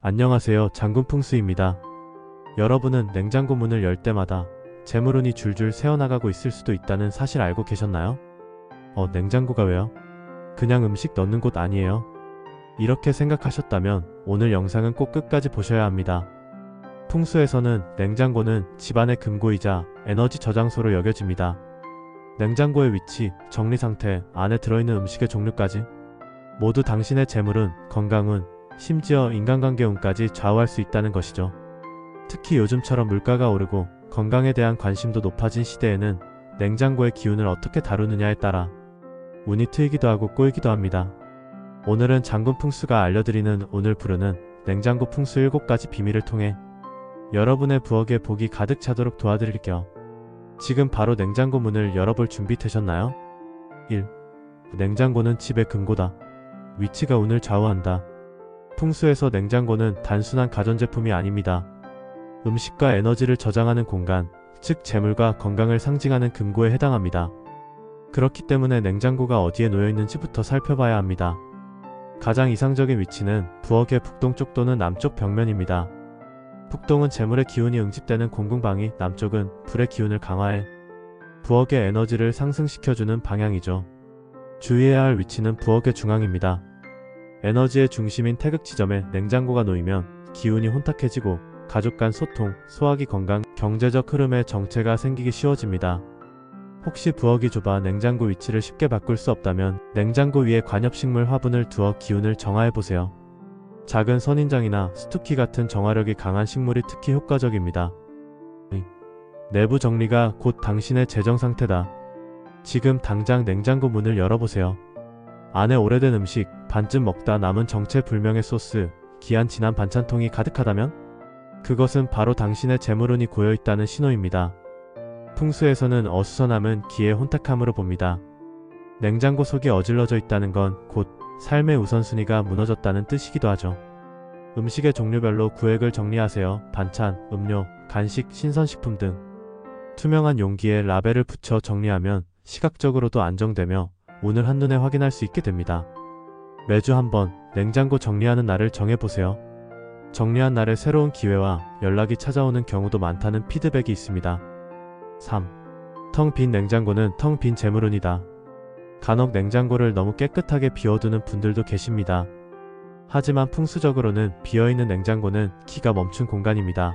안녕하세요. 장군풍수입니다. 여러분은 냉장고 문을 열 때마다 재물운이 줄줄 새어나가고 있을 수도 있다는 사실 알고 계셨나요? 냉장고가 왜요? 그냥 음식 넣는 곳 아니에요. 이렇게 생각하셨다면 오늘 영상은 꼭 끝까지 보셔야 합니다. 풍수에서는 냉장고는 집안의 금고이자 에너지 저장소로 여겨집니다. 냉장고의 위치, 정리 상태, 안에 들어있는 음식의 종류까지 모두 당신의 재물운, 건강운, 심지어 인간관계 운까지 좌우할 수 있다는 것이죠. 특히 요즘처럼 물가가 오르고 건강에 대한 관심도 높아진 시대에는 냉장고의 기운을 어떻게 다루느냐에 따라 운이 트이기도 하고 꼬이기도 합니다. 오늘은 장군풍수가 알려드리는 운을 부르는 냉장고 풍수 7가지 비밀을 통해 여러분의 부엌에 복이 가득 차도록 도와드릴게요. 지금 바로 냉장고 문을 열어볼 준비 되셨나요? 1. 냉장고는 집의 금고다. 위치가 운을 좌우한다. 풍수에서 냉장고는 단순한 가전제품이 아닙니다. 음식과 에너지를 저장하는 공간, 즉 재물과 건강을 상징하는 금고에 해당합니다. 그렇기 때문에 냉장고가 어디에 놓여있는지부터 살펴봐야 합니다. 가장 이상적인 위치는 부엌의 북동쪽 또는 남쪽 벽면입니다. 북동은 재물의 기운이 응집되는 공궁방이, 남쪽은 불의 기운을 강화해 부엌의 에너지를 상승시켜주는 방향이죠. 주의해야 할 위치는 부엌의 중앙입니다. 에너지의 중심인 태극 지점에 냉장고가 놓이면 기운이 혼탁해지고 가족 간 소통, 소화기 건강, 경제적 흐름에 정체가 생기기 쉬워집니다. 혹시 부엌이 좁아 냉장고 위치를 쉽게 바꿀 수 없다면 냉장고 위에 관엽식물 화분을 두어 기운을 정화해보세요. 작은 선인장이나 스투키 같은 정화력이 강한 식물이 특히 효과적입니다. 내부 정리가 곧 당신의 재정 상태다. 지금 당장 냉장고 문을 열어보세요. 안에 오래된 음식, 반쯤 먹다 남은 정체불명의 소스, 기한 지난 반찬통이 가득하다면? 그것은 바로 당신의 재물운이 고여있다는 신호입니다. 풍수에서는 어수선함은 기의 혼탁함으로 봅니다. 냉장고 속이 어질러져 있다는 건 곧 삶의 우선순위가 무너졌다는 뜻이기도 하죠. 음식의 종류별로 구획을 정리하세요. 반찬, 음료, 간식, 신선식품 등 투명한 용기에 라벨을 붙여 정리하면 시각적으로도 안정되며 운을 한눈에 확인할 수 있게 됩니다. 매주 한번 냉장고 정리하는 날을 정해보세요. 정리한 날에 새로운 기회와 연락이 찾아오는 경우도 많다는 피드백이 있습니다. 3. 텅 빈 냉장고는 텅 빈 재물운이다. 간혹 냉장고를 너무 깨끗하게 비워두는 분들도 계십니다. 하지만 풍수적으로는 비어있는 냉장고는 기가 멈춘 공간입니다.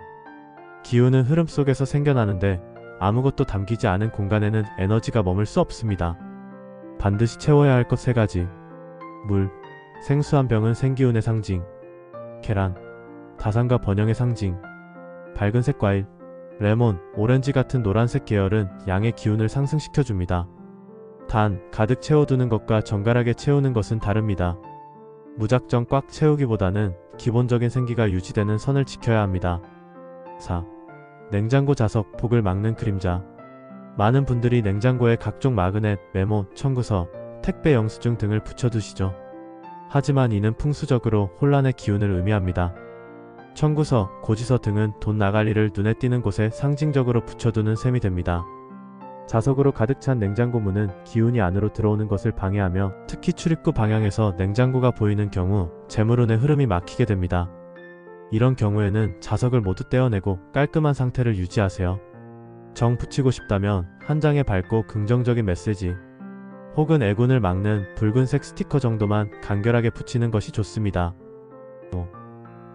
기운은 흐름 속에서 생겨나는데 아무것도 담기지 않은 공간에는 에너지가 머물 수 없습니다. 반드시 채워야 할 것 3가지. 물, 생수 한 병은 생기운의 상징. 계란, 다산과 번영의 상징. 밝은색 과일, 레몬, 오렌지 같은 노란색 계열은 양의 기운을 상승시켜줍니다. 단, 가득 채워두는 것과 정갈하게 채우는 것은 다릅니다. 무작정 꽉 채우기보다는 기본적인 생기가 유지되는 선을 지켜야 합니다. 4. 냉장고 자석, 복을 막는 그림자. 많은 분들이 냉장고에 각종 마그넷, 메모, 청구서, 택배 영수증 등을 붙여두시죠. 하지만 이는 풍수적으로 혼란의 기운을 의미합니다. 청구서, 고지서 등은 돈 나갈 일을 눈에 띄는 곳에 상징적으로 붙여두는 셈이 됩니다. 자석으로 가득 찬 냉장고 문은 기운이 안으로 들어오는 것을 방해하며 특히 출입구 방향에서 냉장고가 보이는 경우 재물운의 흐름이 막히게 됩니다. 이런 경우에는 자석을 모두 떼어내고 깔끔한 상태를 유지하세요. 정 붙이고 싶다면 한 장에 밝고 긍정적인 메시지 혹은 애군을 막는 붉은색 스티커 정도만 간결하게 붙이는 것이 좋습니다. 5.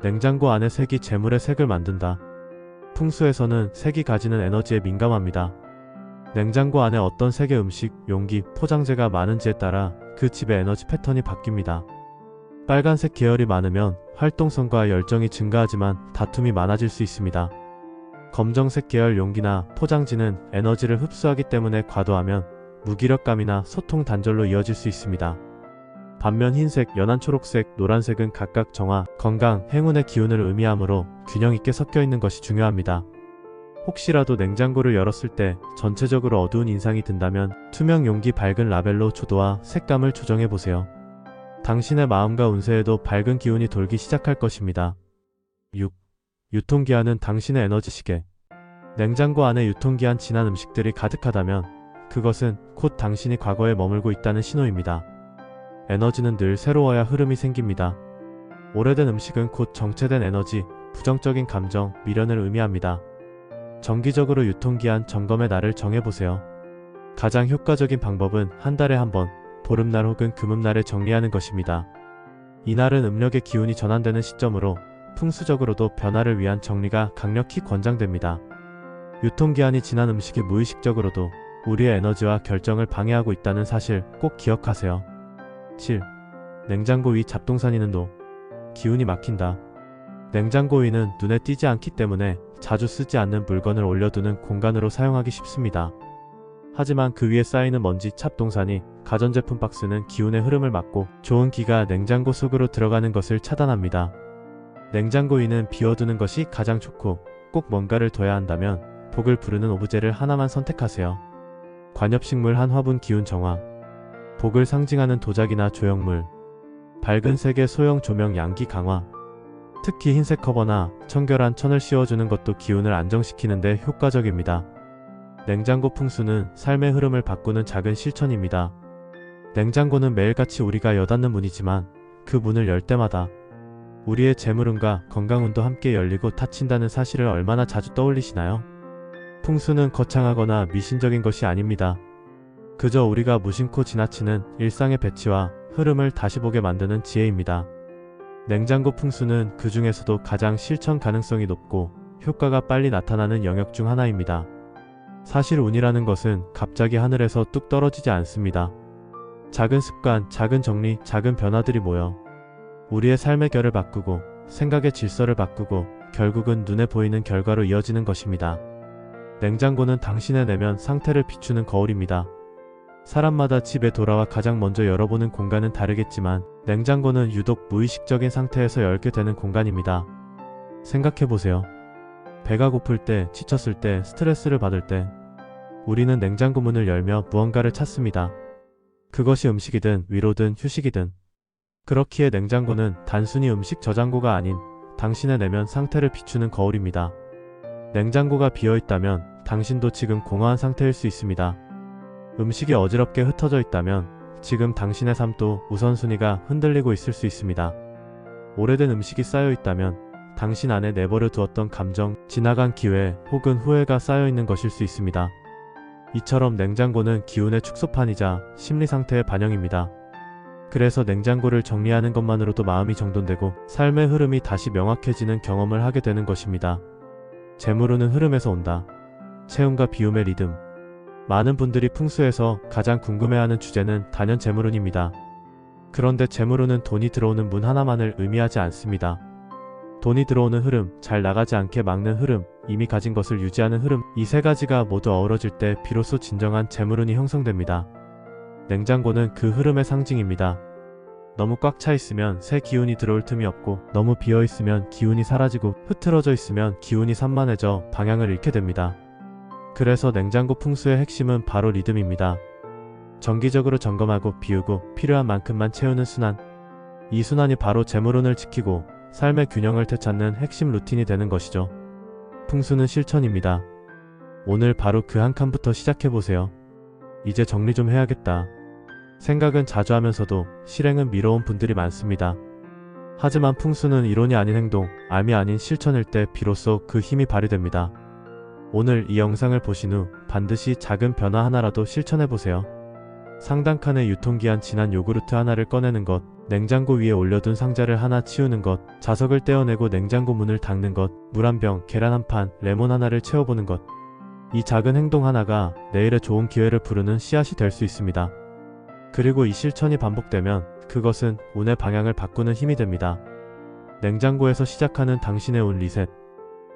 냉장고 안의 색이 재물의 색을 만든다. 풍수에서는 색이 가지는 에너지에 민감합니다. 냉장고 안에 어떤 색의 음식, 용기, 포장재가 많은지에 따라 그 집의 에너지 패턴이 바뀝니다. 빨간색 계열이 많으면 활동성과 열정이 증가하지만 다툼이 많아질 수 있습니다. 검정색 계열 용기나 포장지는 에너지를 흡수하기 때문에 과도하면 무기력감이나 소통 단절로 이어질 수 있습니다. 반면 흰색, 연한 초록색, 노란색은 각각 정화, 건강, 행운의 기운을 의미하므로 균형 있게 섞여 있는 것이 중요합니다. 혹시라도 냉장고를 열었을 때 전체적으로 어두운 인상이 든다면 투명 용기 밝은 라벨로 조도와 색감을 조정해보세요. 당신의 마음과 운세에도 밝은 기운이 돌기 시작할 것입니다. 6. 유통기한은 당신의 에너지 시계. 냉장고 안에 유통기한 지난 음식들이 가득하다면 그것은 곧 당신이 과거에 머물고 있다는 신호입니다. 에너지는 늘 새로워야 흐름이 생깁니다. 오래된 음식은 곧 정체된 에너지, 부정적인 감정, 미련을 의미합니다. 정기적으로 유통기한 점검의 날을 정해보세요. 가장 효과적인 방법은 한 달에 한 번, 보름날 혹은 금음날에 정리하는 것입니다. 이날은 음력의 기운이 전환되는 시점으로 풍수적으로도 변화를 위한 정리가 강력히 권장됩니다. 유통기한이 지난 음식이 무의식적으로도 우리의 에너지와 결정을 방해하고 있다는 사실 꼭 기억하세요. 7. 냉장고 위 잡동사니는 노. 기운이 막힌다. 냉장고 위는 눈에 띄지 않기 때문에 자주 쓰지 않는 물건을 올려두는 공간으로 사용하기 쉽습니다. 하지만 그 위에 쌓이는 먼지, 잡동사니, 가전제품 박스는 기운의 흐름을 막고 좋은 기가 냉장고 속으로 들어가는 것을 차단합니다. 냉장고 위는 비워두는 것이 가장 좋고 꼭 뭔가를 둬야 한다면 복을 부르는 오브제를 하나만 선택하세요. 관엽식물 한 화분 기운 정화. 복을 상징하는 도자기나 조형물. 밝은 색의 소형 조명 양기 강화. 특히 흰색 커버나 청결한 천을 씌워주는 것도 기운을 안정시키는 데 효과적입니다. 냉장고 풍수는 삶의 흐름을 바꾸는 작은 실천입니다. 냉장고는 매일같이 우리가 여닫는 문이지만 그 문을 열 때마다 우리의 재물운과 건강운도 함께 열리고 닫힌다는 사실을 얼마나 자주 떠올리시나요? 풍수는 거창하거나 미신적인 것이 아닙니다. 그저 우리가 무심코 지나치는 일상의 배치와 흐름을 다시 보게 만드는 지혜입니다. 냉장고 풍수는 그 중에서도 가장 실천 가능성이 높고 효과가 빨리 나타나는 영역 중 하나입니다. 사실 운이라는 것은 갑자기 하늘에서 뚝 떨어지지 않습니다. 작은 습관, 작은 정리, 작은 변화들이 모여 우리의 삶의 결을 바꾸고 생각의 질서를 바꾸고 결국은 눈에 보이는 결과로 이어지는 것입니다. 냉장고는 당신의 내면 상태를 비추는 거울입니다. 사람마다 집에 돌아와 가장 먼저 열어보는 공간은 다르겠지만 냉장고는 유독 무의식적인 상태에서 열게 되는 공간입니다. 생각해보세요. 배가 고플 때, 지쳤을 때, 스트레스를 받을 때 우리는 냉장고 문을 열며 무언가를 찾습니다. 그것이 음식이든 위로든 휴식이든. 그렇기에 냉장고는 단순히 음식 저장고가 아닌 당신의 내면 상태를 비추는 거울입니다. 냉장고가 비어있다면 당신도 지금 공허한 상태일 수 있습니다. 음식이 어지럽게 흩어져 있다면 지금 당신의 삶도 우선순위가 흔들리고 있을 수 있습니다. 오래된 음식이 쌓여 있다면 당신 안에 내버려 두었던 감정, 지나간 기회 혹은 후회가 쌓여 있는 것일 수 있습니다. 이처럼 냉장고는 기운의 축소판이자 심리 상태의 반영입니다. 그래서 냉장고를 정리하는 것만으로도 마음이 정돈되고 삶의 흐름이 다시 명확해지는 경험을 하게 되는 것입니다. 재물운은 흐름에서 온다. 채움과 비움의 리듬. 많은 분들이 풍수에서 가장 궁금해하는 주제는 단연 재물운입니다. 그런데 재물운은 돈이 들어오는 문 하나만을 의미하지 않습니다. 돈이 들어오는 흐름, 잘 나가지 않게 막는 흐름, 이미 가진 것을 유지하는 흐름, 이 세 가지가 모두 어우러질 때 비로소 진정한 재물운이 형성됩니다. 냉장고는 그 흐름의 상징입니다. 너무 꽉 차 있으면 새 기운이 들어올 틈이 없고 너무 비어 있으면 기운이 사라지고 흐트러져 있으면 기운이 산만해져 방향을 잃게 됩니다. 그래서 냉장고 풍수의 핵심은 바로 리듬입니다. 정기적으로 점검하고 비우고 필요한 만큼만 채우는 순환. 이 순환이 바로 재물운을 지키고 삶의 균형을 되찾는 핵심 루틴이 되는 것이죠. 풍수는 실천입니다. 오늘 바로 그 한 칸부터 시작해보세요. 이제 정리 좀 해야겠다. 생각은 자주 하면서도 실행은 미뤄온 분들이 많습니다. 하지만 풍수는 이론이 아닌 행동, 암이 아닌 실천일 때 비로소 그 힘이 발휘됩니다. 오늘 이 영상을 보신 후 반드시 작은 변화 하나라도 실천해보세요. 상단 칸에 유통기한 지난 요구르트 하나를 꺼내는 것, 냉장고 위에 올려둔 상자를 하나 치우는 것, 자석을 떼어내고 냉장고 문을 닫는 것, 물 한 병, 계란 한 판, 레몬 하나를 채워보는 것. 이 작은 행동 하나가 내일의 좋은 기회를 부르는 씨앗이 될 수 있습니다. 그리고 이 실천이 반복되면 그것은 운의 방향을 바꾸는 힘이 됩니다. 냉장고에서 시작하는 당신의 운 리셋.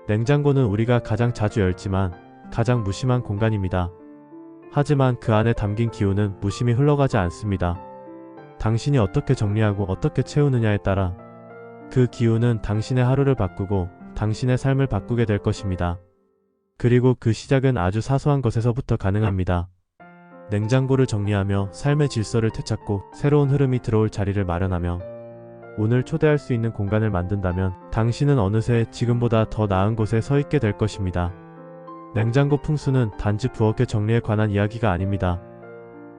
냉장고는 우리가 가장 자주 열지만 가장 무심한 공간입니다. 하지만 그 안에 담긴 기운은 무심히 흘러가지 않습니다. 당신이 어떻게 정리하고 어떻게 채우느냐에 따라 그 기운은 당신의 하루를 바꾸고 당신의 삶을 바꾸게 될 것입니다. 그리고 그 시작은 아주 사소한 것에서부터 가능합니다. 냉장고를 정리하며 삶의 질서를 되찾고 새로운 흐름이 들어올 자리를 마련하며 운을 초대할 수 있는 공간을 만든다면 당신은 어느새 지금보다 더 나은 곳에 서 있게 될 것입니다. 냉장고 풍수는 단지 부엌의 정리에 관한 이야기가 아닙니다.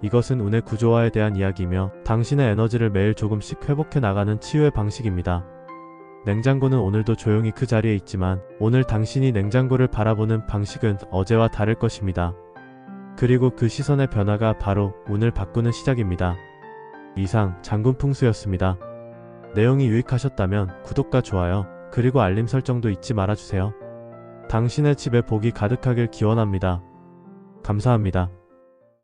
이것은 운의 구조화에 대한 이야기이며 당신의 에너지를 매일 조금씩 회복해 나가는 치유의 방식입니다. 냉장고는 오늘도 조용히 그 자리에 있지만 오늘 당신이 냉장고를 바라보는 방식은 어제와 다를 것입니다. 그리고 그 시선의 변화가 바로 운을 바꾸는 시작입니다. 이상 장군풍수였습니다. 내용이 유익하셨다면 구독과 좋아요, 그리고 알림 설정도 잊지 말아주세요. 당신의 집에 복이 가득하길 기원합니다. 감사합니다.